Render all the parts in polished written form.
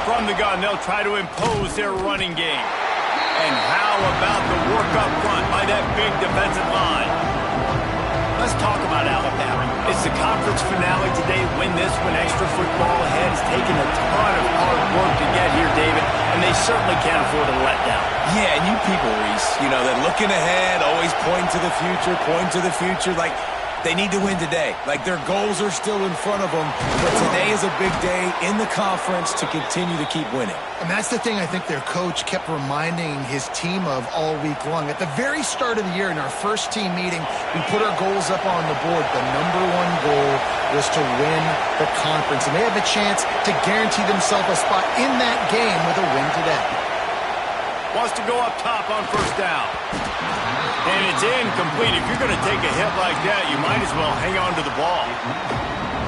From the gun, they'll try to impose their running game. And how about the work up front by that big defensive line? Let's talk about Alabama. It's the conference finale today. Win this one. Extra football ahead. It's taken a ton of hard work to get here, David, and they certainly can't afford a letdown. Yeah, and you people, Reese, you know, that looking ahead, always pointing to the future, like, they need to win today. Like, their goals are still in front of them, but today is a big day in the conference to continue to keep winning. And that's the thing I think their coach kept reminding his team of all week long. At the very start of the year, in our first team meeting, we put our goals up on the board. The number one goal was to win the conference, and they have a chance to guarantee themselves a spot in that game with a win today. Wants to go up top on first down. And it's incomplete. If you're going to take a hit like that, you might as well hang on to the ball.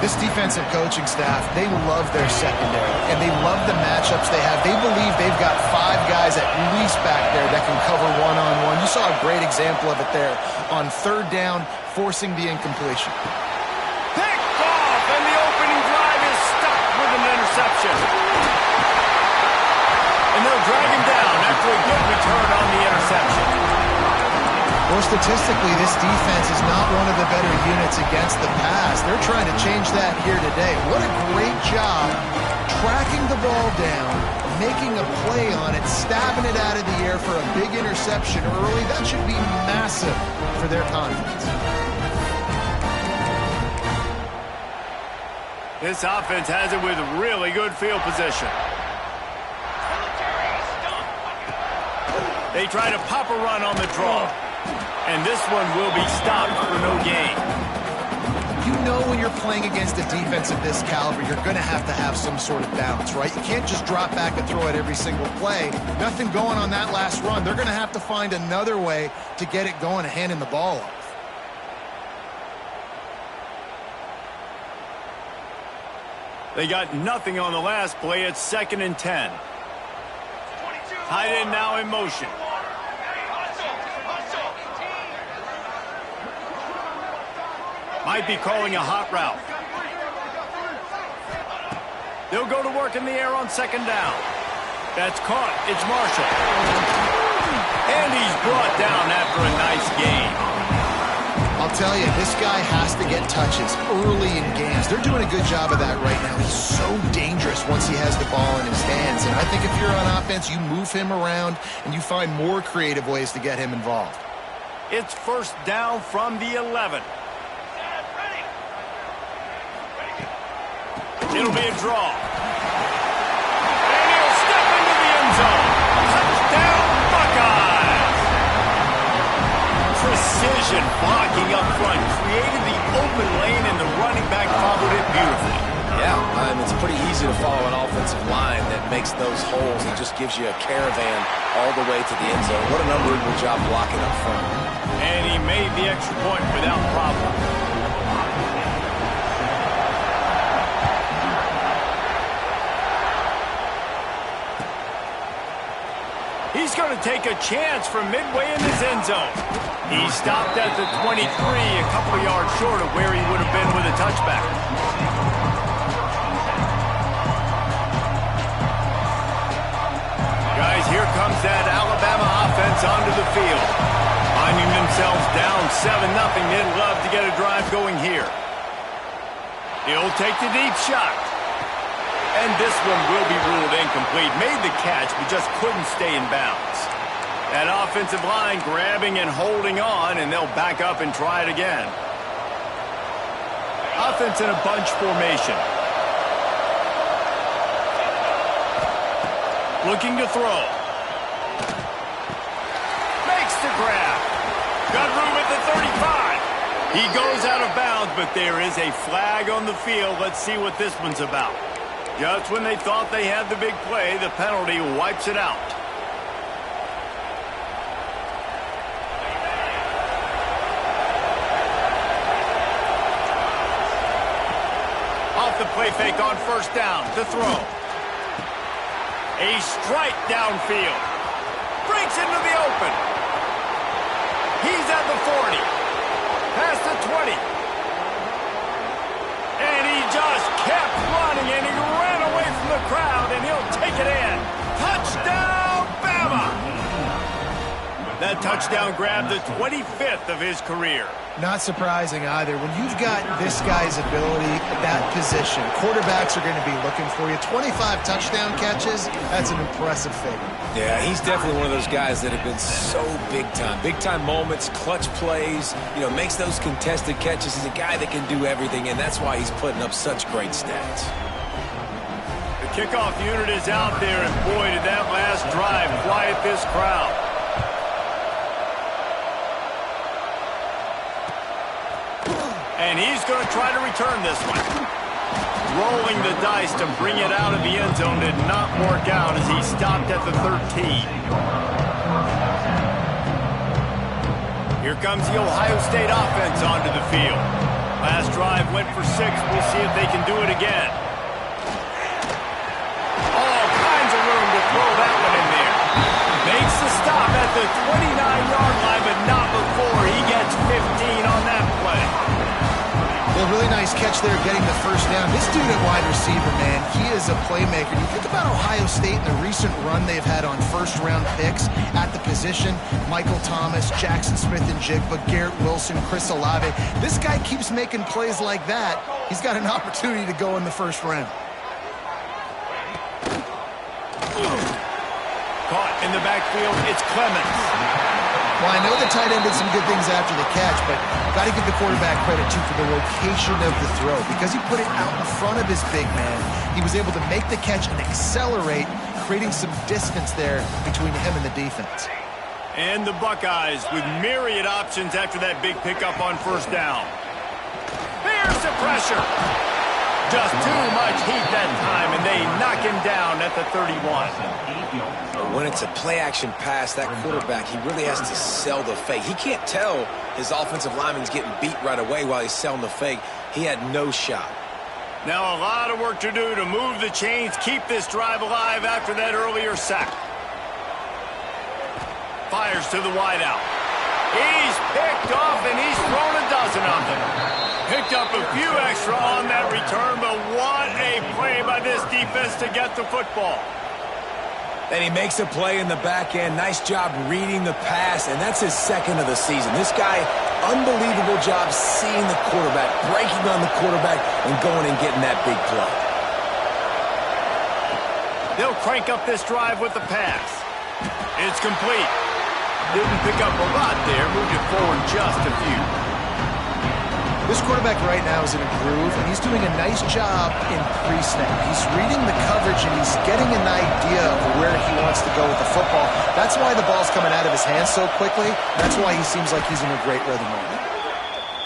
This defensive coaching staff, they love their secondary, and they love the matchups they have. They believe they've got 5 guys at least back there that can cover one-on-one. You saw a great example of it there on third down, forcing the incompletion. Picked off, and the opening drive is stuck with an interception. And they'll drag him down after a good return on the interception. Well, statistically, this defense is not one of the better units against the pass. They're trying to change that here today. What a great job tracking the ball down, making a play on it, stabbing it out of the air for a big interception early. That should be massive for their confidence. This offense has it with really good field position. They try to pop a run on the draw. And this one will be stopped for no gain. You know when you're playing against a defense of this caliber, you're going to have some sort of balance, right? You can't just drop back and throw it every single play. Nothing going on that last run. They're going to have to find another way to get it going and handing the ball off. They got nothing on the last play. It's 2nd and 10. Tight end now in motion. Might be calling a hot route. They'll go to work in the air on 2nd down. That's caught. It's Marshall. And he's brought down after a nice gain. I'll tell you, this guy has to get touches early in games. They're doing a good job of that right now. He's so dangerous once he has the ball in his hands. And I think if you're on offense, you move him around and you find more creative ways to get him involved. It's 1st down from the 11. It'll be a draw. And he'll step into the end zone. Touchdown, Buckeyes! Precision blocking up front. Created the open lane, and the running back followed it beautifully. Yeah, it's pretty easy to follow an offensive line that makes those holes and just gives you a caravan all the way to the end zone. What an unbelievable job blocking up front. And he made the extra point without problem. He's going to take a chance from midway in his end zone. He stopped at the 23, a couple of yards short of where he would have been with a touchback. Guys, here comes that Alabama offense onto the field. Finding themselves down 7-0, they'd love to get a drive going here. He'll take the deep shot. And this one will be ruled incomplete. Made the catch, but just couldn't stay in bounds. That offensive line grabbing and holding on, and they'll back up and try it again. Offense in a bunch formation. Looking to throw. Makes the grab. Got room at the 35. He goes out of bounds, but there is a flag on the field. Let's see what this one's about. Just when they thought they had the big play, the penalty wipes it out. Off the play fake on 1st down to throw. A strike downfield. Breaks into the open. He's at the 40. Past the 20. And he just kept running, and he ran away from the crowd, and he'll take That touchdown grabbed the 25th of his career. Not surprising either. When you've got this guy's ability at that position, quarterbacks are going to be looking for you. 25 touchdown catches, that's an impressive figure. Yeah, he's definitely one of those guys that have been so big time. Big time moments, clutch plays, makes those contested catches. He's a guy that can do everything, and that's why he's putting up such great stats. The kickoff unit is out there, and boy, did that last drive quiet this crowd. And he's going to try to return this one. Rolling the dice to bring it out of the end zone did not work out as he stopped at the 13. Here comes the Ohio State offense onto the field. Last drive went for 6. We'll see if they can do it again. All kinds of room to throw that one in there. Makes the stop at the 29-yard line, but not before he gets 15 on that play. A really nice catch there getting the first down. This dude at wide receiver, man, he is a playmaker. You think about Ohio State and the recent run they've had on first-round picks at the position. Michael Thomas, Jackson Smith-Njigba, Garrett Wilson, Chris Olave. This guy keeps making plays like that. He's got an opportunity to go in the first round. Caught in the backfield, it's Clemens. Well, I know the tight end did some good things after the catch, but got to give the quarterback credit, too, for the location of the throw. Because he put it out in front of his big man, he was able to make the catch and accelerate, creating some distance there between him and the defense. And the Buckeyes with myriad options after that big pickup on first down. There's the pressure. Just too much heat that time, and they knock him down at the 31. When it's a play-action pass, that quarterback, he really has to sell the fake. He can't tell his offensive lineman's getting beat right away while he's selling the fake. He had no shot. Now a lot of work to do to move the chains, keep this drive alive after that earlier sack. Fires to the wideout. He's picked off, and he's thrown a dozen of them. Picked up a few extra on that return, but what a play by this defense to get the football. And he makes a play in the back end. Nice job reading the pass, and that's his second of the season. This guy, unbelievable job seeing the quarterback, breaking on the quarterback, and going and getting that big play. They'll crank up this drive with the pass. It's complete. Didn't pick up a lot there, moved it forward just a few. This quarterback right now is in a groove, and he's doing a nice job in pre-snap. He's reading the coverage, and he's getting an idea of where he wants to go with the football. That's why the ball's coming out of his hands so quickly. That's why he seems like he's in a great rhythm right now.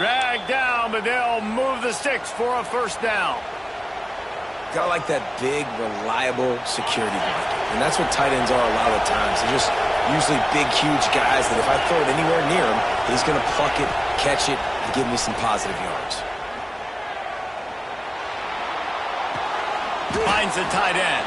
Dragged down, but they'll move the sticks for a first down. Got like that big, reliable security blanket. And that's what tight ends are a lot of the times. They're just usually big, huge guys that if I throw it anywhere near him, he's going to pluck it, catch it, and give me some positive yards. Finds the tight end.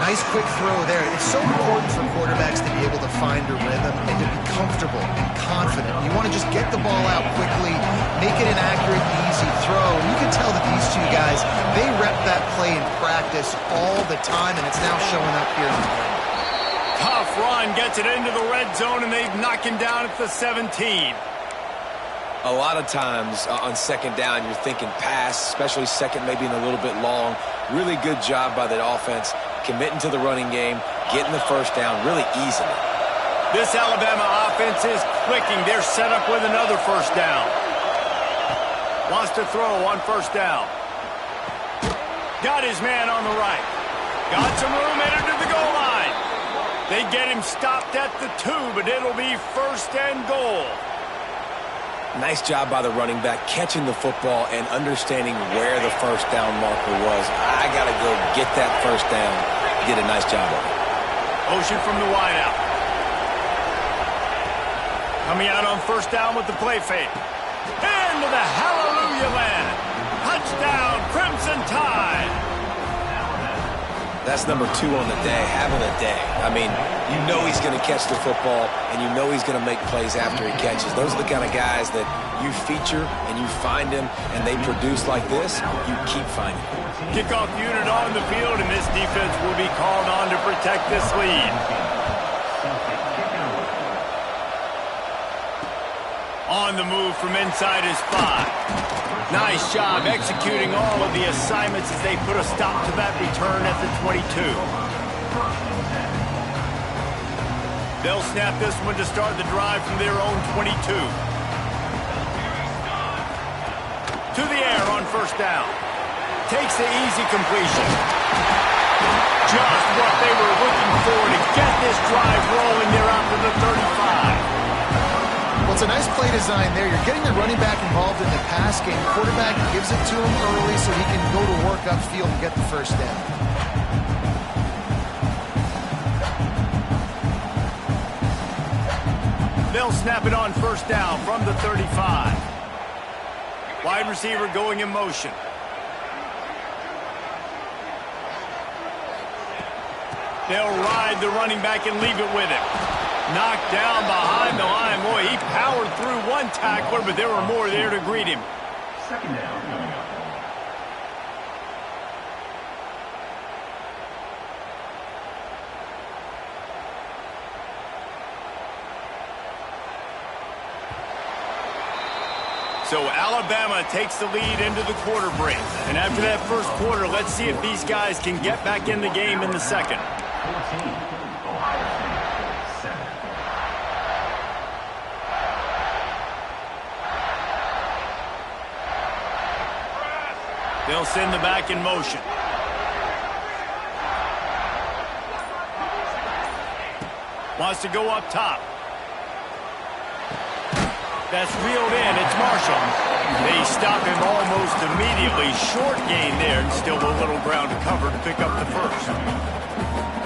Nice quick throw there. It's so important for quarterbacks to be able to find a rhythm and to be comfortable and confident. You want to just get the ball out quickly, make it an accurate, easy throw. And you can tell that these two guys, they rep that play in practice all the time, and it's now showing up here in the game. Tough run, gets it into the red zone, and they knock him down at the 17. A lot of times on second down, you're thinking pass, especially second, maybe in a little bit long. Really good job by the offense, committing to the running game, getting the first down really easily. This Alabama offense is clicking. They're set up with another first down. Wants to throw on first down. Got his man on the right. Got some room, headed to the goal line. They get him stopped at the 2, but it'll be first and goal. Nice job by the running back, catching the football and understanding where the first down marker was. I got to go get that first down. Did a nice job of it. Motion from the wideout. Coming out on first down with the play fake. Into the hallelujah land. Touchdown, Crimson Tide. That's number 2 on the day, having a day. I mean, you know he's going to catch the football, and you know he's going to make plays after he catches. Those are the kind of guys that you feature and you find them, and they produce like this, you keep finding them. Kickoff unit on the field, and this defense will be called on to protect this lead. On the move from inside his 5. Nice job executing all of the assignments as they put a stop to that return at the 22. They'll snap this one to start the drive from their own 22. To the air on first down. Takes the easy completion. Just what they were looking for to get this drive rolling there out to the 35. Well, it's a nice play design there. You're getting the running back involved in the pass game. The quarterback gives it to him early so he can go to work upfield and get the first down. They'll snap it on first down from the 35. Wide receiver going in motion. They'll ride the running back and leave it with him. Knocked down behind the line. Boy, he powered through one tackler, but there were more there to greet him. Second down coming up. So Alabama takes the lead into the quarter break. And after that first quarter, let's see if these guys can get back in the game in the second. 14, Ohio State, 7. They'll send the back in motion. Wants to go up top. That's reeled in. It's Marshall. They stop him almost immediately. Short gain there, and still a little ground to cover to pick up the first.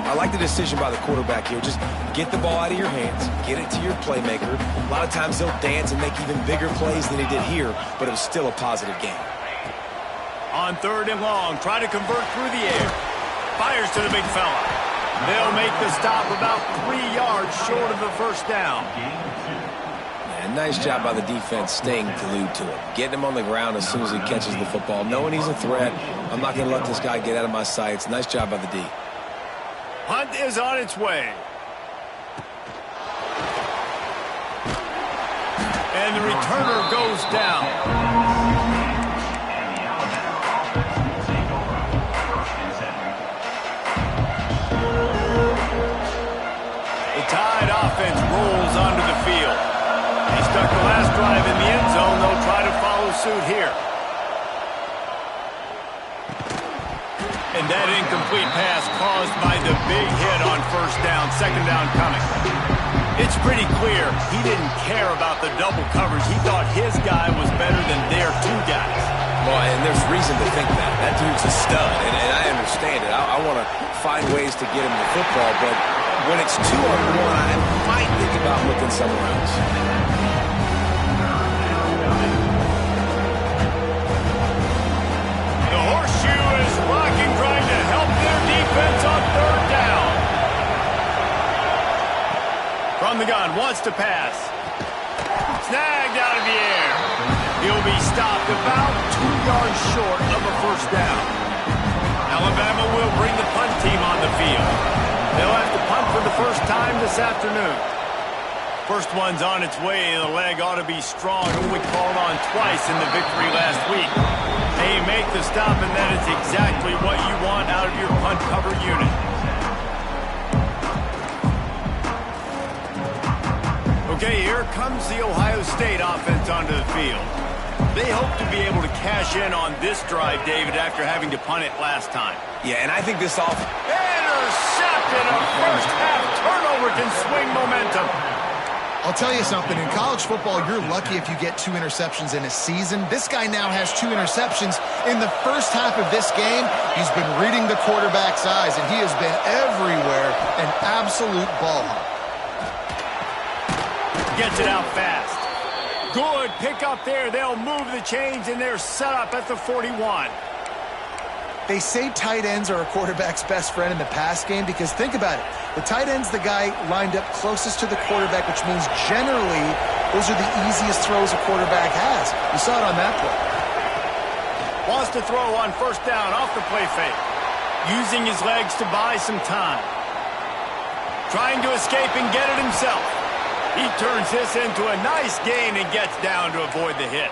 I like the decision by the quarterback here. Just get the ball out of your hands, get it to your playmaker. A lot of times he'll dance and make even bigger plays than he did here, but it was still a positive game. On third and long, try to convert through the air. Fires to the big fella. They'll make the stop about 3 yards short of the first down. And nice job by the defense staying glued to it. Getting him on the ground as soon as he catches the football. Knowing he's a threat, I'm not going to let this guy get out of my sights. Nice job by the D. Hunt is on its way. And the returner goes down. The Tide offense rolls onto the field. They stuck the last drive in the end zone. They'll try to follow suit here. And that incomplete pass caused by the big hit on first down. Second down coming. It's pretty clear he didn't care about the double coverage. He thought his guy was better than their 2 guys. Well, and there's reason to think that. That dude's a stud, and I understand it. I want to find ways to get him the football, but when it's 2-on-1, I might think about looking somewhere else. The horseshoe is rocking, trying to help their defense on third down. From the gun, wants to pass. Snagged out of the air. He'll be stopped about 2 yards short of a first down. Alabama will bring the punt team on the field. They'll have to punt for the first time this afternoon. First one's on its way. The leg ought to be strong. Only called on twice in the victory last week. They make the stop, and that is exactly what you want out of your punt cover unit. Okay, here comes the Ohio State offense onto the field. They hope to be able to cash in on this drive, David, after having to punt it last time. Yeah, and I think this offense... Intercepted! A first-half turnover can swing momentum. I'll tell you something. In college football, you're lucky if you get 2 interceptions in a season. This guy now has 2 interceptions. In the first half of this game, he's been reading the quarterback's eyes, and he has been everywhere, an absolute ball hawk. Gets it out fast. Good pick up there. They'll move the chains, and they're set up at the 41. They say tight ends are a quarterback's best friend in the pass game because think about it. The tight end's the guy lined up closest to the quarterback, which means generally those are the easiest throws a quarterback has. You saw it on that play. Wants to throw on first down off the play fake. Using his legs to buy some time. Trying to escape and get it himself. He turns this into a nice gain and gets down to avoid the hit.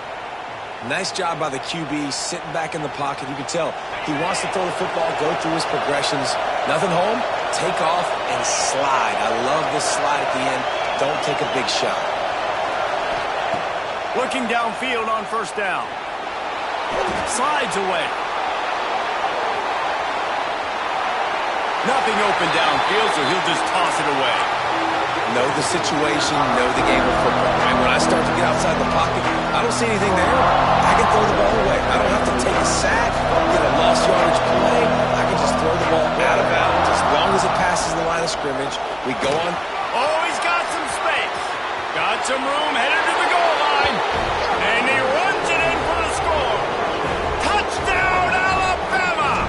Nice job by the QB, sitting back in the pocket. You can tell he wants to throw the football, go through his progressions. Nothing home, take off, and slide. I love this slide at the end. Don't take a big shot. Looking downfield on first down. Slides away. Nothing open downfield, so he'll just toss it away. Know the situation, know the game of football. And when I start to get outside the pocket, I don't see anything there. I can throw the ball away. I don't have to take a sack, get a lost yardage play. I can just throw the ball out of bounds. As long as it passes the line of scrimmage, we go on. Oh, he's got some space. Got some room, headed to the goal line. And he runs it in for the score. Touchdown, Alabama!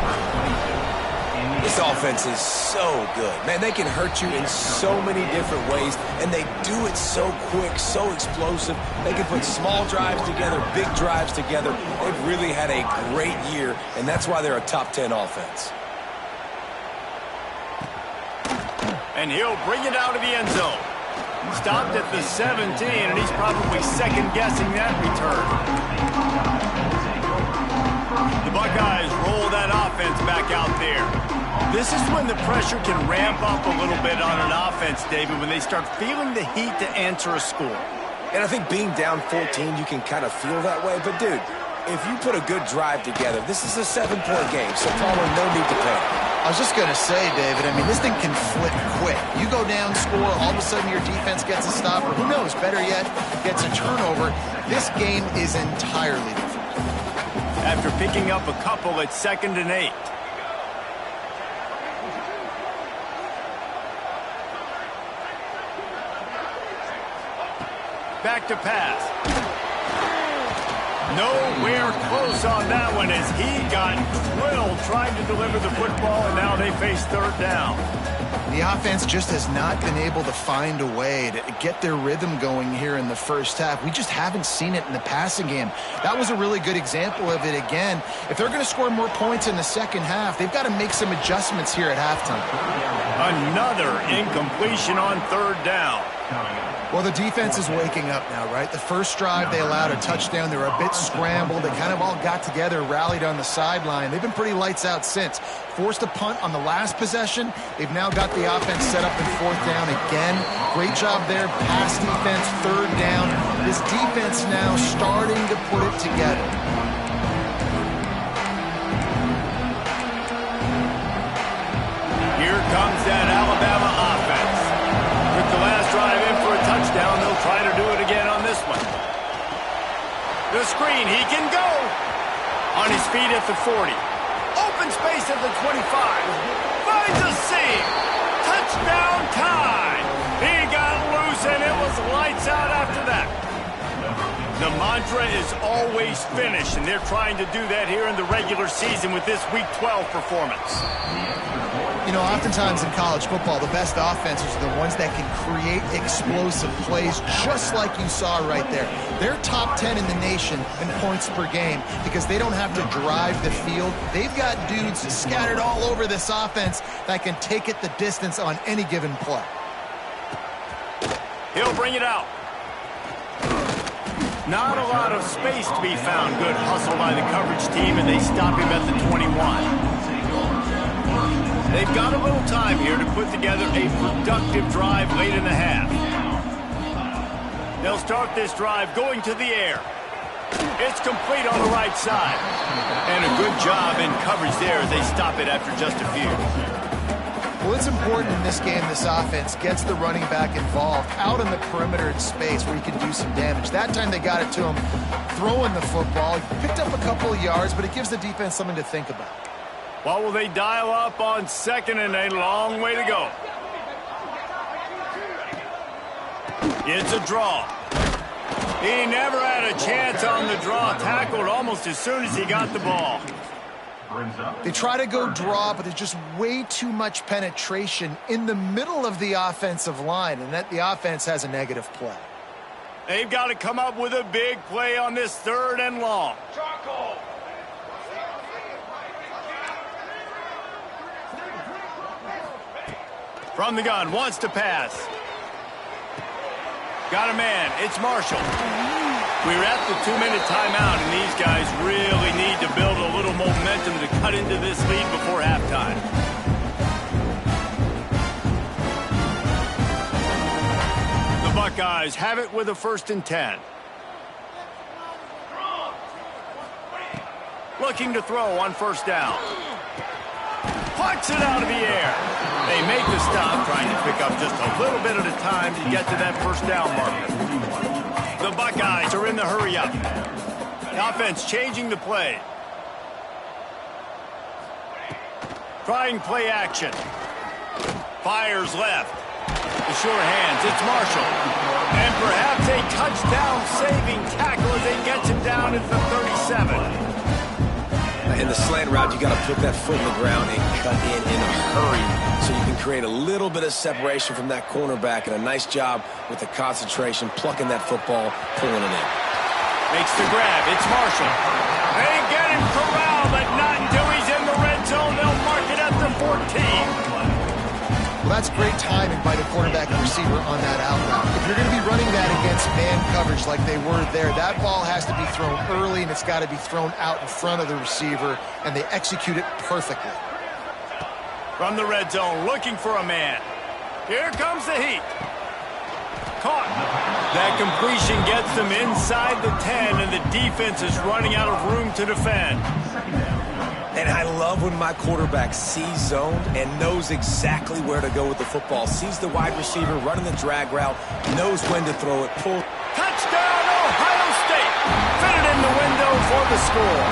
This offense is so good. Man, they can hurt you in so many different ways, and they do it so quick, so explosive. They can put small drives together, big drives together. They've really had a great year, and that's why they're a top 10 offense. And he'll bring it out of the end zone. Stopped at the 17, and he's probably second-guessing that return. The Buckeyes roll that offense back out there. This is when the pressure can ramp up a little bit on an offense, David, when they start feeling the heat to answer a score. And I think being down 14, you can kind of feel that way. But, dude, if you put a good drive together, this is a 7-point game, so probably no need to panic. I was just going to say, David, I mean, this thing can flip quick. You go down, score, all of a sudden your defense gets a stop, or who knows, better yet, gets a turnover. This game is entirely different. After picking up a couple at 2nd and 8. Back to pass. Nowhere close on that one as he got drilled trying to deliver the football, and now they face 3rd down. The offense just has not been able to find a way to get their rhythm going here in the first half. We just haven't seen it in the passing game. That was a really good example of it again. If they're going to score more points in the second half, they've got to make some adjustments here at halftime. Another incompletion on 3rd down. Well, the defense is waking up now, right? The first drive, they allowed a touchdown. They were a bit scrambled. They kind of all got together, rallied on the sideline. They've been pretty lights out since. Forced a punt on the last possession. They've now got the offense set up in 4th down again. Great job there. Pass defense, 3rd down. This defense now starting to put it together. Here comes that Alabama offense. With the last drive in for a touchdown, they'll try to do it again on this one. The screen, he can go. On his feet at the 40. Open space at the 25. Finds a seam. Touchdown time. He got loose and it was lights out after that. The mantra is always finish, and they're trying to do that here in the regular season with this Week 12 performance. You know, oftentimes in college football, the best offenses are the ones that can create explosive plays, just like you saw right there. They're top 10 in the nation in points per game because they don't have to drive the field. They've got dudes scattered all over this offense that can take it the distance on any given play. He'll bring it out. Not a lot of space to be found. Good hustle by the coverage team, and they stop him at the 21. They've got a little time here to put together a productive drive late in the half. They'll start this drive going to the air. It's complete on the right side. And a good job in coverage there as they stop it after just a few. Well, it's important in this game this offense gets the running back involved out on the perimeter in space where he can do some damage. That time they got it to him throwing the football. He picked up a couple of yards, but it gives the defense something to think about. What will they dial up on 2nd and a long way to go? It's a draw. He never had a chance on the draw. Tackled almost as soon as he got the ball. They try to go draw, but there's just way too much penetration in the middle of the offensive line, and that the offense has a negative play. They've got to come up with a big play on this 3rd and long. From the gun, wants to pass. Got a man. It's Marshall. We're at the 2-minute timeout, and these guys really need to build a little momentum to cut into this lead before halftime. The Buckeyes have it with a 1st and 10. Looking to throw on 1st down. Pucks it out of the air. They make the stop, trying to pick up just a little bit at a time to get to that 1st down marker. The Buckeyes are in the hurry-up. The offense changing the play. Trying play action. Fires left. The sure hands, it's Marshall. And perhaps a touchdown-saving tackle as they get him down at the 37. In the slant route, you got to put that foot in the ground and cut in a hurry so you can create a little bit of separation from that cornerback, and a nice job with the concentration, plucking that football, pulling it in. Makes the grab. It's Marshall. They get him corralled, but not until he's in the red zone. They'll mark it at the 14. Well, that's great timing by the quarterback and receiver on that out route. If you're going to be running that against man coverage like they were there, that ball has to be thrown early, and it's got to be thrown out in front of the receiver, and they execute it perfectly. From the red zone, looking for a man. Here comes the heat. Caught. That completion gets them inside the 10, and the defense is running out of room to defend. And I love when my quarterback sees zoned and knows exactly where to go with the football. Sees the wide receiver running the drag route, knows when to throw it, pull. Touchdown, Ohio State! Fit it in the window for the score.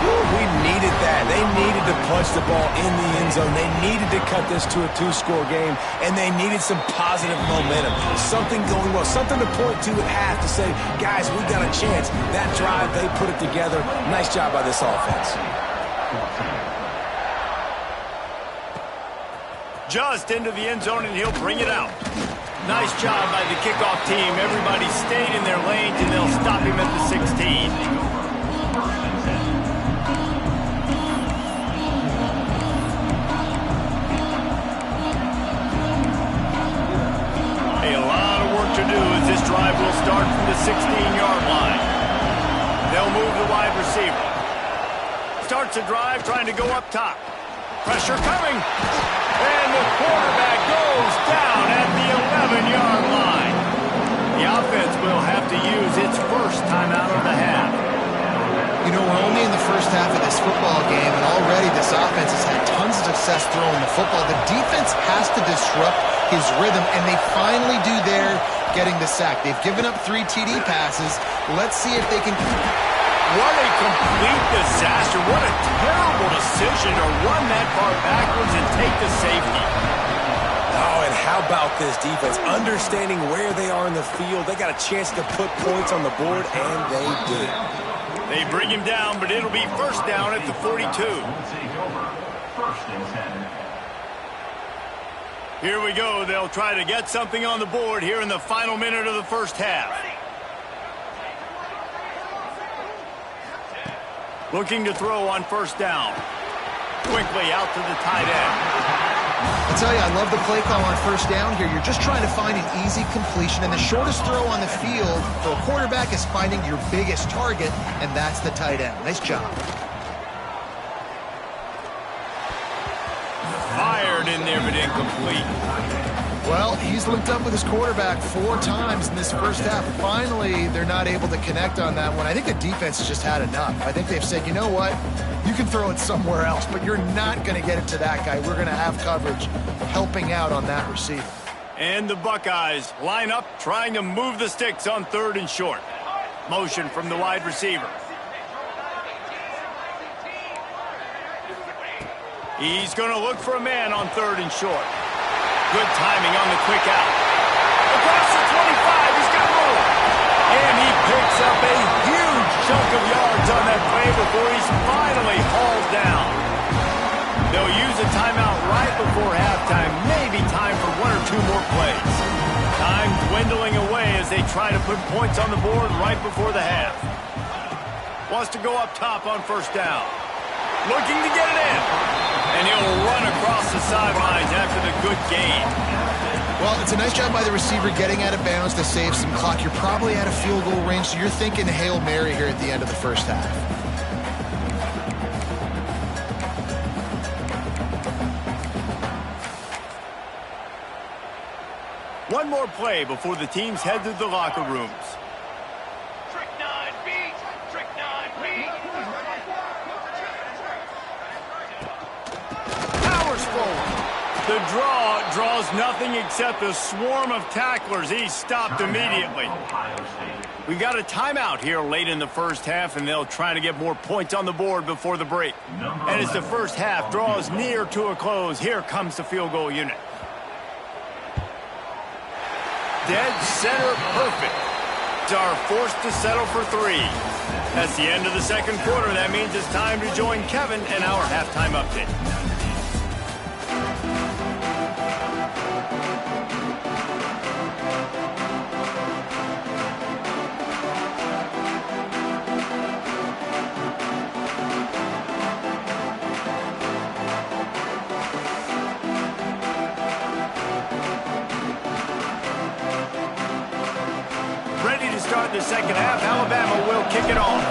We needed that. They needed to punch the ball in the end zone. They needed to cut this to a 2-score game, and they needed some positive momentum. Something going well, something to point to at half to say, guys, we got a chance. That drive, they put it together. Nice job by this offense. Just into the end zone, and he'll bring it out. Nice job by the kickoff team. Everybody stayed in their lanes, and they'll stop him at the 16. To do as this drive will start from the 16-yard line. They'll move the wide receiver. Starts a drive trying to go up top. Pressure coming. And the quarterback goes down at the 11-yard line. The offense will have to use its first timeout of the half. You know, we're only in the first half of this football game, and already this offense has had tons of success throwing the football. The defense has to disrupt his rhythm, and they finally do their getting the sack. They've given up 3 TD passes. Let's see if they can. What a complete disaster. What a terrible decision to run that far backwards and take the safety. Oh, and how about this defense? Understanding where they are in the field. They got a chance to put points on the board, and they did. They bring him down, but it'll be 1st down at the 42. 1st and 10. Here we go. They'll try to get something on the board here in the final minute of the first half. Looking to throw on 1st down. Quickly out to the tight end. I tell you, I love the play call on 1st down here. You're just trying to find an easy completion, and the shortest throw on the field for a quarterback is finding your biggest target, and that's the tight end. Nice job. Fired in there, but incomplete. Well, he's linked up with his quarterback 4 times in this first half. Finally, they're not able to connect on that one. I think the defense has just had enough. I think they've said, you know what? You can throw it somewhere else, but you're not going to get it to that guy. We're going to have coverage helping out on that receiver. And the Buckeyes line up, trying to move the sticks on 3rd and short. Motion from the wide receiver. He's going to look for a man on 3rd and short. Good timing on the quick out. Across the 25, he's got room. And he picks up a huge chunk of yards on that play before he's finally hauled down. They'll use a timeout right before halftime. Maybe time for 1 or 2 more plays. Time dwindling away as they try to put points on the board right before the half. Wants to go up top on 1st down. Looking to get it in. And he'll run across the sidelines after the good gain. Well, it's a nice job by the receiver getting out of bounds to save some clock. You're probably out of field goal range, so you're thinking Hail Mary here at the end of the first half. One more play before the teams head to the locker rooms. Trick 9 beat. Trick 9 beat. Powers forward. The draw draws nothing except a swarm of tacklers. He's stopped immediately. We've got a timeout here late in the first half, and they'll try to get more points on the board before the break. And as the first half draws near to a close, here comes the field goal unit. Dead center perfect. Are forced to settle for 3. That's the end of the second quarter. That means it's time to join Kevin and our halftime update. Start the second half. Alabama will kick it off.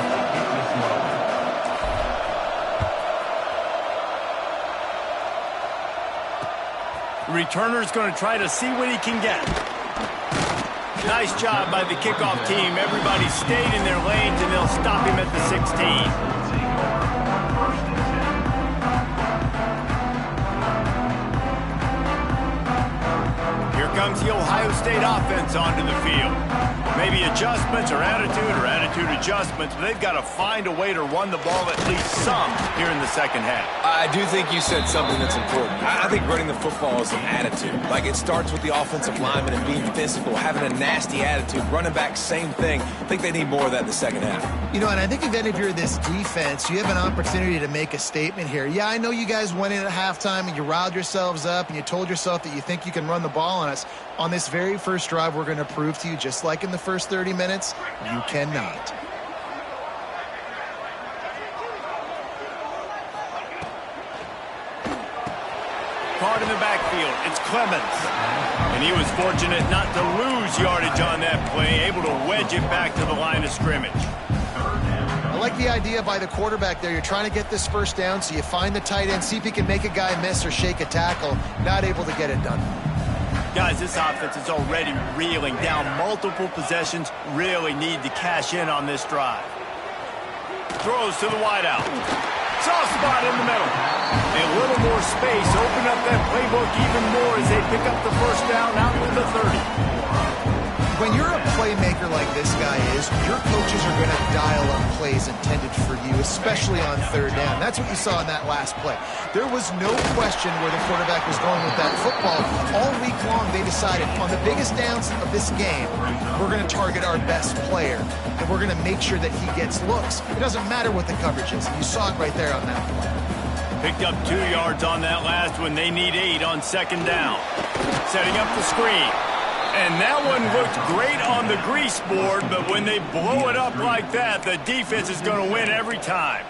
Returner's going to try to see what he can get. Nice job by the kickoff team. Everybody stayed in their lanes, and they'll stop him at the 16. Comes the Ohio State offense onto the field. Maybe adjustments or attitude adjustments, but they've got to find a way to run the ball at least some here in the second half. I do think you said something that's important. I think running the football is an attitude. Like, it starts with the offensive lineman and being physical, having a nasty attitude. Running back, same thing. I think they need more of that in the second half. You know, and I think then if you're this defense, you have an opportunity to make a statement here. Yeah, I know you guys went in at halftime and you riled yourselves up and you told yourself that you think you can run the ball on us. On this very first drive, we're going to prove to you, just like in the first 30 minutes, you cannot. Caught in the backfield, it's Clemens. And he was fortunate not to lose yardage on that play, able to wedge it back to the line of scrimmage. I like the idea by the quarterback there. You're trying to get this first down, so you find the tight end, see if he can make a guy miss or shake a tackle. Not able to get it done. Guys, this offense is already reeling down multiple possessions. Really need to cash in on this drive. Throws to the wideout. Soft spot in the middle. A little more space. Open up that playbook even more as they pick up the first down out to the 30. When you're a playmaker like this guy is, your coaches are going to dial up plays intended for you, especially on third down. That's what you saw in that last play. There was no question where the quarterback was going with that football. All week long, they decided on the biggest downs of this game, we're going to target our best player, and we're going to make sure that he gets looks. It doesn't matter what the coverage is. You saw it right there on that play. Picked up 2 yards on that last one. They need 8 on second down. Setting up the screen. And that one looked great on the grease board, but when they blow it up like that, the defense is going to win every time.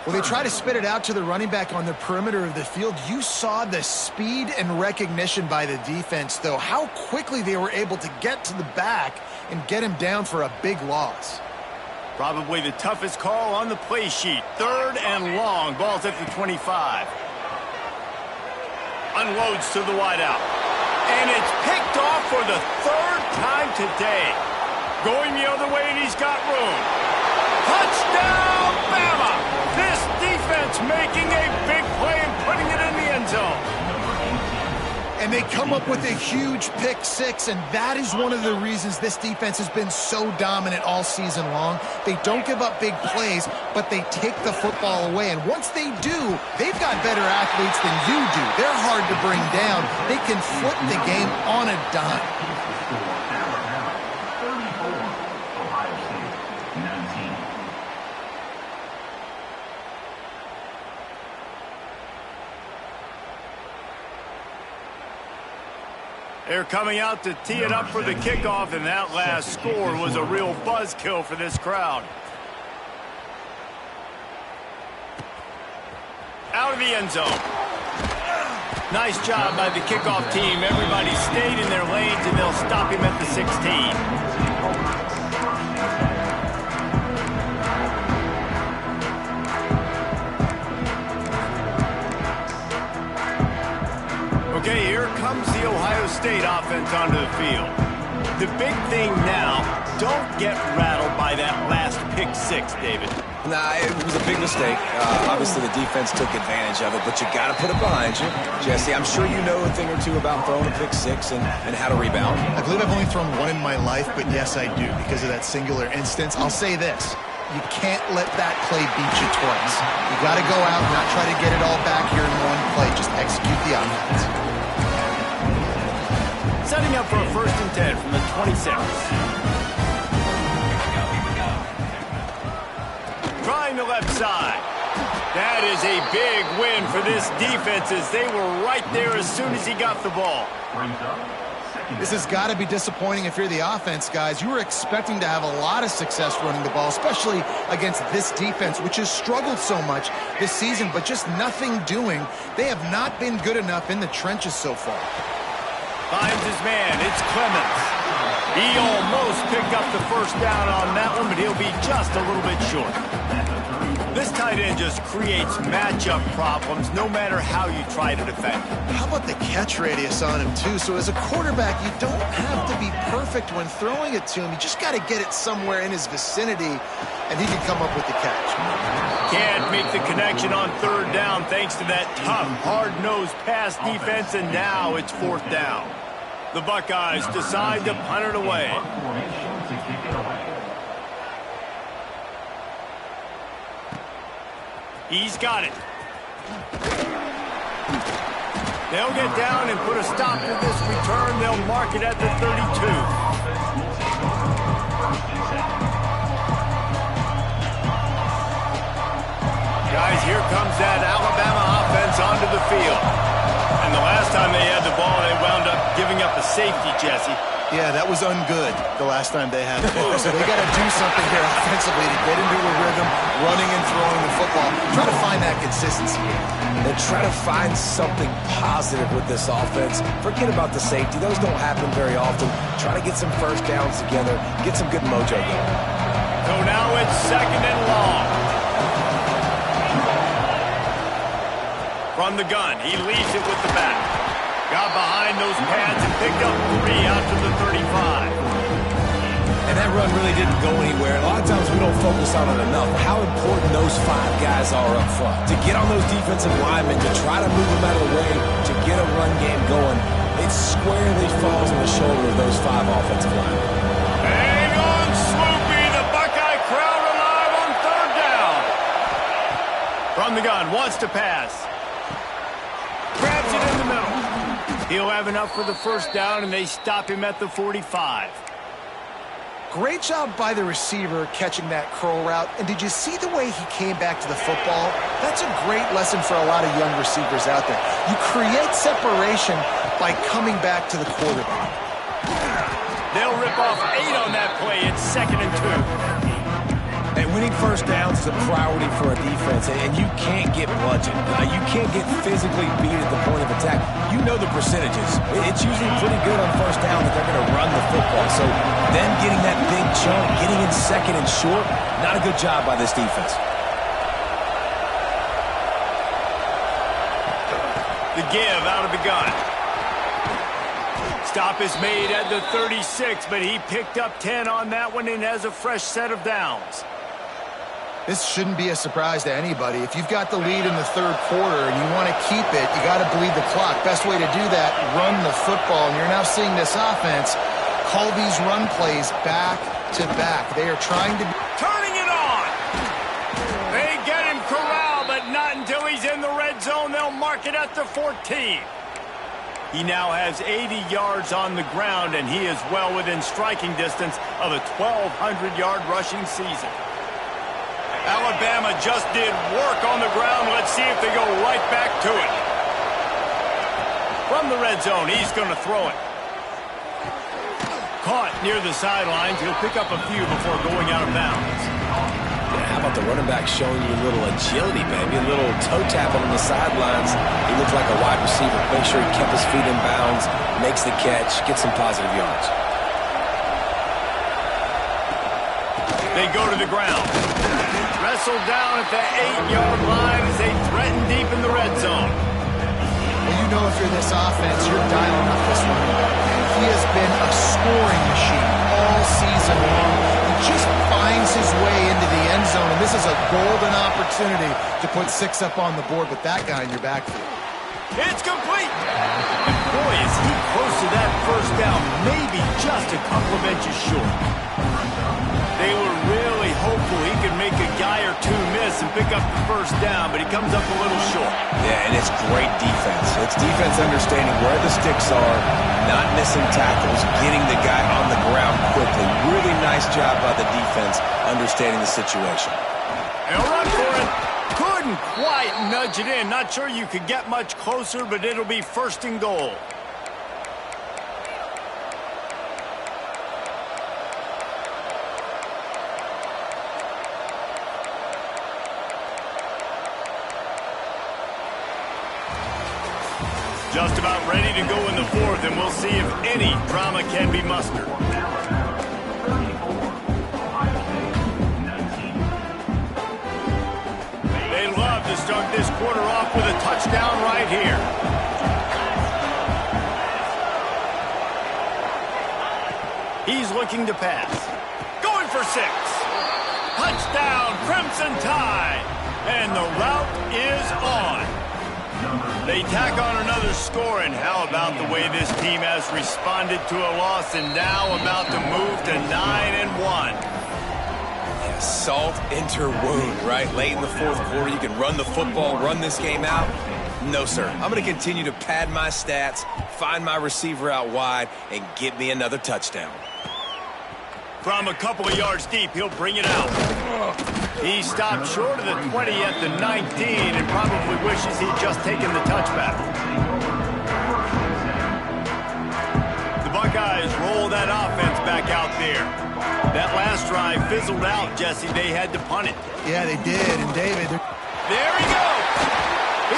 Well, they try to spit it out to the running back on the perimeter of the field. You saw the speed and recognition by the defense, though, how quickly they were able to get to the back and get him down for a big loss. Probably the toughest call on the play sheet. 3rd and long. Ball's at the 25. Unloads to the wideout. And it's picked off for the 3rd time today. Going the other way, and he's got room. Touchdown, Bama! This defense making a big play and putting it in the end zone. And they come up with a huge pick 6, and that is one of the reasons this defense has been so dominant all season long. They don't give up big plays, but they take the football away. And once they do, they've got better athletes than you do. They're hard to bring down. They can flip the game on a dime. They're coming out to tee it up for the kickoff, and that last score was a real buzzkill for this crowd. Out of the end zone. Nice job by the kickoff team. Everybody stayed in their lanes, and they'll stop him at the 16. Okay, here comes the Ohio State offense onto the field. The big thing now, don't get rattled by that last pick six, David. Nah, it was a big mistake. Obviously, the defense took advantage of it, but you got to put it behind you. Jesse, I'm sure you know a thing or two about throwing a pick six and how to rebound. I believe I've only thrown one in my life, but yes, I do, because of that singular instance. I'll say this. You can't let that play beat you twice. You got to go out and not try to get it all back here in one play. Just execute the offense. Setting up for a 1st and 10 from the 26. Trying the left side. That is a big win for this defense as they were right there as soon as he got the ball. This has got to be disappointing if you're the offense, guys. You were expecting to have a lot of success running the ball, especially against this defense, which has struggled so much this season, but just nothing doing. They have not been good enough in the trenches so far. Finds his man. It's Clemens. He almost picked up the 1st down on that one, but he'll be just a little bit short. This tight end just creates matchup problems no matter how you try to defend. How about the catch radius on him, too? So as a quarterback, you don't have to be perfect when throwing it to him. You just got to get it somewhere in his vicinity, and he can come up with the catch. Can't make the connection on 3rd down thanks to that tough, hard-nosed pass defense, and now it's 4th down. The Buckeyes decide to punt it away. He's got it. They'll get down and put a stop to this return. They'll mark it at the 32. Guys, here comes that Alabama offense onto the field. And the last time they had the ball, they wound up giving up a safety, Jesse. Yeah, that was ungood the last time they had the ball. So they got to do something here offensively to get into a rhythm, running and throwing the football. Try to find that consistency. And try to find something positive with this offense. Forget about the safety. Those don't happen very often. Try to get some 1st downs together. Get some good mojo going. So now it's 2nd and long. From the gun, he leaves it with the back. Got behind those pads and picked up 3 out to the 35. And that run really didn't go anywhere. A lot of times we don't focus on it enough. How important those 5 guys are up front. To get on those defensive linemen, to try to move them out of the way, to get a run game going, it squarely falls on the shoulder of those 5 offensive linemen. Hang on, Sloopy. The Buckeye crowd alive on 3rd down. From the gun, wants to pass. Grabs it in the middle. He'll have enough for the 1st down, and they stop him at the 45. Great job by the receiver catching that curl route. And did you see the way he came back to the football? That's a great lesson for a lot of young receivers out there. You create separation by coming back to the quarterback. They'll rip off 8 on that play. It's 2nd and 2. And winning 1st downs is a priority for a defense, and you can't get bludgeoned. You can't get physically beat at the point of attack. You know the percentages. It's usually pretty good on 1st down that they're going to run the football. So then getting that big chunk, getting in 2nd and short, not a good job by this defense. The give out of the gun. Stop is made at the 36, but he picked up 10 on that one and has a fresh set of downs. This shouldn't be a surprise to anybody. If you've got the lead in the 3rd quarter and you want to keep it, you got to bleed the clock. Best way to do that, run the football. And you're now seeing this offense call these run plays back to back. They are trying to... Turning it on! They get him corralled, but not until he's in the red zone. They'll mark it at the 14. He now has 80 yards on the ground, and he is well within striking distance of a 1,200-yard rushing season. Alabama just did work on the ground. Let's see if they go right back to it. From the red zone, he's going to throw it. Caught near the sidelines. He'll pick up a few before going out of bounds. How about the running back showing you a little agility, baby? A little toe tapping on the sidelines. He looked like a wide receiver. Make sure he kept his feet in bounds, makes the catch, gets some positive yards. They go to the ground. Wrestled down at the 8-yard line as they threaten deep in the red zone. Well, you know if you're this offense, you're dialing up this running back. He has been a scoring machine all season long. He just finds his way into the end zone, and this is a golden opportunity to put 6 up on the board with that guy in your backfield. It's complete. And boy, is he close to that first down, maybe just a couple of inches short. They were really hopeful he could make a guy or two miss and pick up the first down, but he comes up a little short. Yeah, and it's great defense. It's defense understanding where the sticks are, not missing tackles, getting the guy on the ground quickly. Really nice job by the defense understanding the situation. He'll run for it. Couldn't quite nudge it in. Not sure you could get much closer, but it'll be first and goal. Just about ready to go in the fourth, and we'll see if any drama can be mustered. They love to start this quarter off with a touchdown right here. He's looking to pass. Going for 6. Touchdown, Crimson Tide. And the route is on. They tack on another score, and how about the way this team has responded to a loss and now about to move to 9-1. Yeah, salt into wound, right? Late in the fourth quarter, you can run the football, run this game out. No, sir. I'm going to continue to pad my stats, find my receiver out wide, and get me another touchdown. From a couple of yards deep, he'll bring it out. He stopped short of the 20 at the 19 and probably wishes he'd just taken the touchback. The Buckeyes roll that offense back out there. That last drive fizzled out, Jesse. They had to punt it. Yeah, they did. And David... There he goes!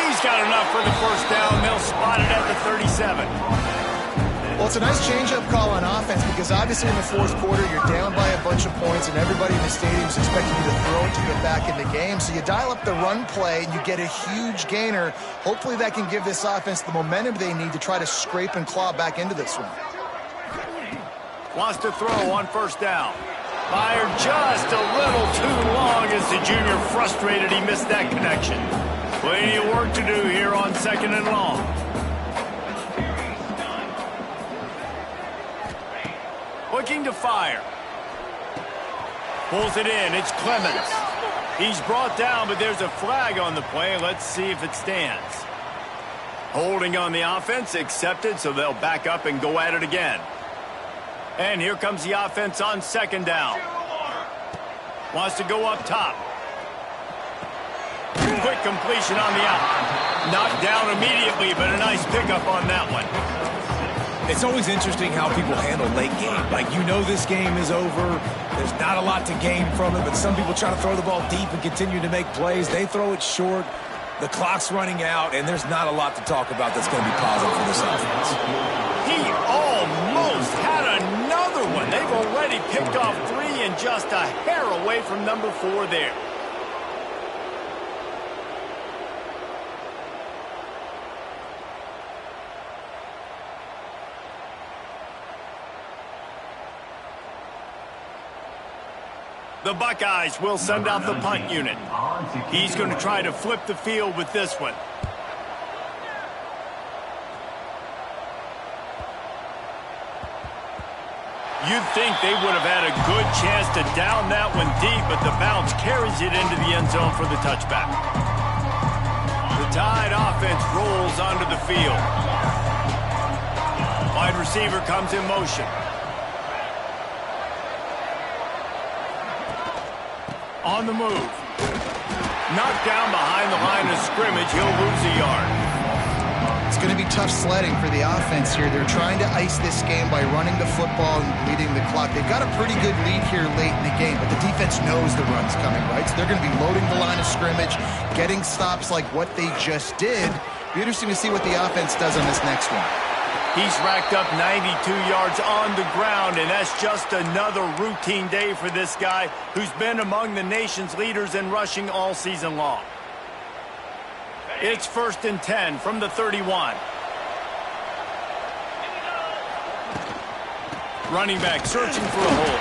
He's got enough for the first down. They'll spot it at the 37. Well, it's a nice change-up call on offense because obviously in the fourth quarter you're down by a bunch of points and everybody in the stadium is expecting you to throw it to get back in the game. So you dial up the run play and you get a huge gainer. Hopefully that can give this offense the momentum they need to try to scrape and claw back into this one. Wants to throw on first down. Fired just a little too long as the junior frustrated he missed that connection. Plenty of work to do here on 2nd and long. Looking to fire. Pulls it in. It's Clemens. He's brought down, but there's a flag on the play. Let's see if it stands. Holding on the offense, accepted, so they'll back up and go at it again. And here comes the offense on 2nd down. Wants to go up top. Quick completion on the out. Knocked down immediately, but a nice pickup on that one. It's always interesting how people handle late game. Like, you know this game is over. There's not a lot to gain from it, but some people try to throw the ball deep and continue to make plays. They throw it short. The clock's running out, and there's not a lot to talk about that's going to be positive for this offense. He almost had another one. They've already picked off 3 and just a hair away from number 4 there. The Buckeyes will send out the punt unit. He's going to try to flip the field with this one. You'd think they would have had a good chance to down that one deep, but the bounce carries it into the end zone for the touchback. The Tide offense rolls onto the field. Wide receiver comes in motion. On the move. Knocked down behind the line of scrimmage. He'll lose a yard. It's it's going to be tough sledding for the offense here. They're trying to ice this game by running the football and leading the clock. They've got a pretty good lead here late in the game, but the defense knows the run's coming, right? So they're going to be loading the line of scrimmage, getting stops like what they just did. Be interesting to see what the offense does on this next one. He's racked up 92 yards on the ground, and that's just another routine day for this guy who's been among the nation's leaders in rushing all season long. It's 1st and 10 from the 31. Running back searching for a hole.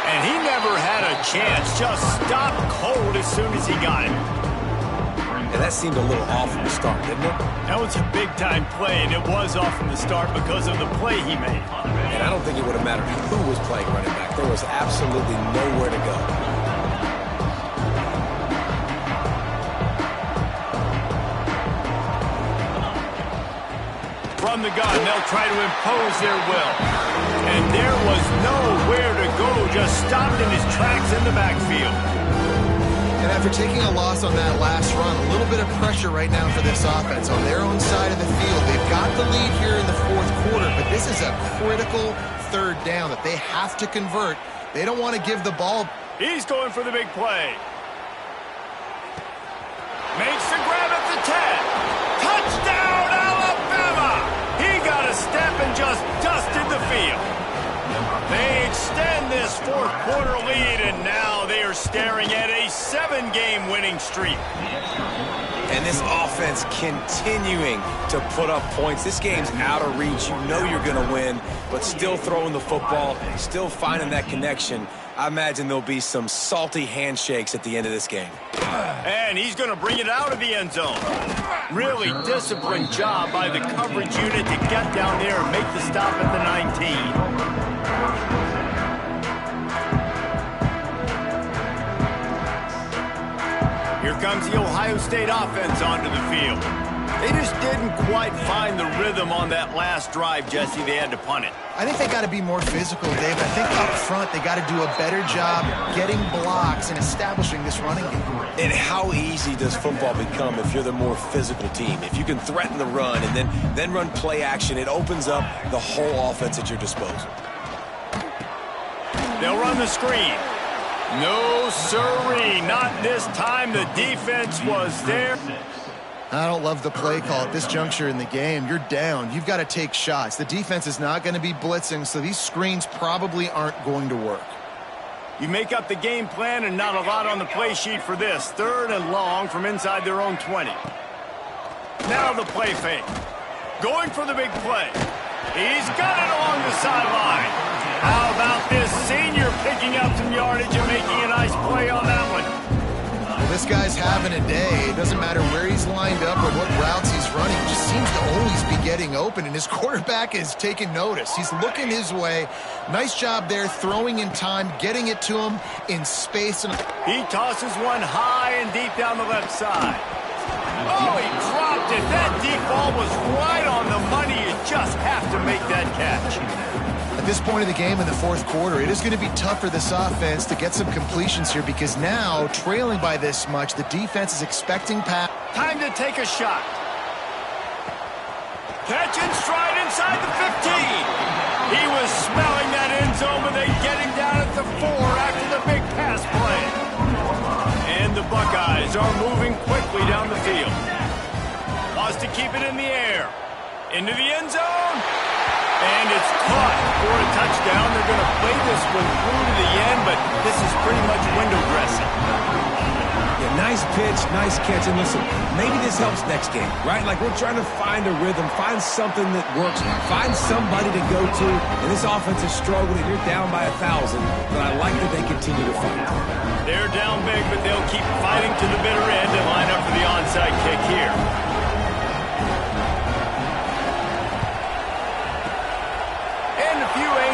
And he never had a chance. Just stopped cold as soon as he got it. And that seemed a little off from the start, didn't it? That was a big-time play, and it was off from the start because of the play he made. And I don't think it would have mattered who was playing running back. There was absolutely nowhere to go. From the gun, they'll try to impose their will. And there was nowhere to go, just stopped in his tracks in the backfield. And after taking a loss on that last run, a little bit of pressure right now for this offense on their own side of the field. They've got the lead here in the 4th quarter, but this is a critical 3rd down that they have to convert. They don't want to give the ball. He's going for the big play. Makes the grab at the 10. Touchdown, Alabama! He got a step and just dusted the field. They extend this 4th quarter lead, and now they are staring at a 7-game winning streak. And this offense continuing to put up points. This game's out of reach. You know you're going to win, but still throwing the football, still finding that connection. I imagine there'll be some salty handshakes at the end of this game. And he's going to bring it out of the end zone. Really disciplined job by the coverage unit to get down there and make the stop at the 19. Here comes the Ohio State offense onto the field. They just didn't quite find the rhythm on that last drive, Jesse. They had to punt it. I think they got to be more physical, Dave. I think up front they got to do a better job getting blocks and establishing this running game. And how easy does football become if you're the more physical team? If you can threaten the run and then run play action, it opens up the whole offense at your disposal. They'll run the screen. No, sirree, not this time. The defense was there. I don't love the play call at this juncture in the game. You're down. You've got to take shots. The defense is not going to be blitzing, so these screens probably aren't going to work. You make up the game plan and not a lot on the play sheet for this. 3rd and long from inside their own 20. Now the play fake. Going for the big play. He's got it along the sideline. How about this senior picking up some yardage and making a nice play on that one? Well, this guy's having a day. It doesn't matter where he's lined up or what routes he's running. He just seems to always be getting open, and his quarterback is taking notice. He's looking his way. Nice job there, throwing in time, getting it to him in space. And he tosses one high and deep down the left side. Oh, he dropped it. That deep ball was right on the money. You just have to make that catch. At this point of the game in the 4th quarter, it is going to be tough for this offense to get some completions here because now, trailing by this much, the defense is expecting pass. Time to take a shot. Catch and stride inside the 15. He was smelling that end zone, but they get him down at the 4 after the big pass play. And the Buckeyes are moving quickly down the field. Wants to keep it in the air. Into the end zone. And it's caught for a touchdown. They're going to play this one through to the end, but this is pretty much window dressing. Yeah, nice pitch, nice catch. And listen, maybe this helps next game, right? Like we're trying to find a rhythm, find something that works, find somebody to go to. And this offense is struggling. You're down by 1,000, but I like that they continue to fight. They're down big, but they'll keep fighting to the bitter end and line up for the onside kick here.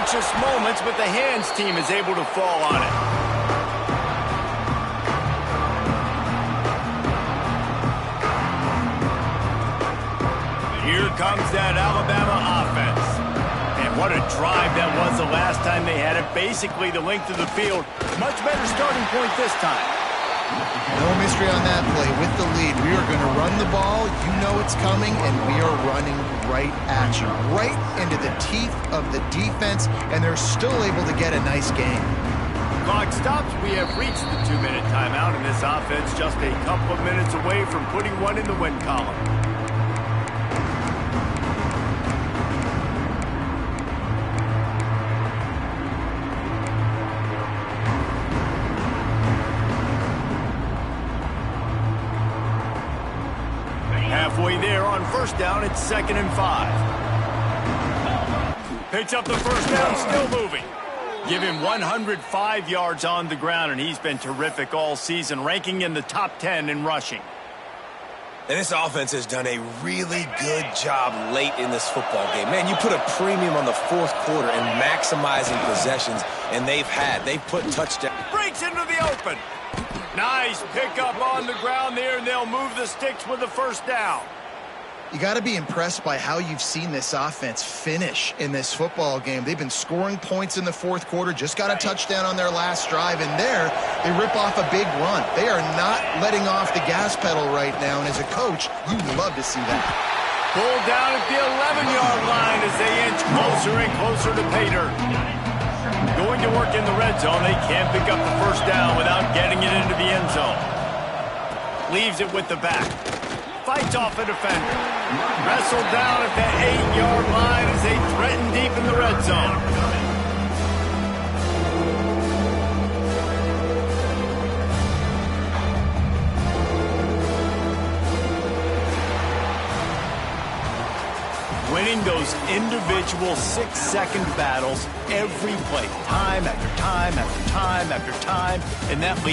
Anxious moments, but the hands team is able to fall on it. Here comes that Alabama offense. And what a drive that was the last time they had it. Basically the length of the field. Much better starting point this time. No mystery on that play. With the lead, we are going to run the ball. You know it's coming, and we are running right at you, right into the teeth of the defense, and they're still able to get a nice game. Clock stops. We have reached the 2-minute timeout, and this offense just a couple of minutes away from putting one in the win column. Halfway there on first down, it's 2nd and 5. Picks up the first down, still moving. Give him 105 yards on the ground, and he's been terrific all season, ranking in the top 10 in rushing. And this offense has done a really good job late in this football game. Man, you put a premium on the fourth quarter and maximizing possessions, and they've put touchdown. Breaks into the open. Nice pickup on the ground there, and they'll move the sticks with the first down. You got to be impressed by how you've seen this offense finish in this football game. They've been scoring points in the fourth quarter, just got a touchdown on their last drive, and there they rip off a big run. They are not letting off the gas pedal right now, and as a coach, you love to see that. Pulled down at the 11-yard line as they inch closer and closer to pay dirt. Going to work in the red zone, they can't pick up the first down without getting it into the end zone. Leaves it with the back. Fights off a defender. Wrestled down at the 8-yard line as they threaten deep in the red zone. Winning those individual 6-second battles every play, time after time after time after time, and that leads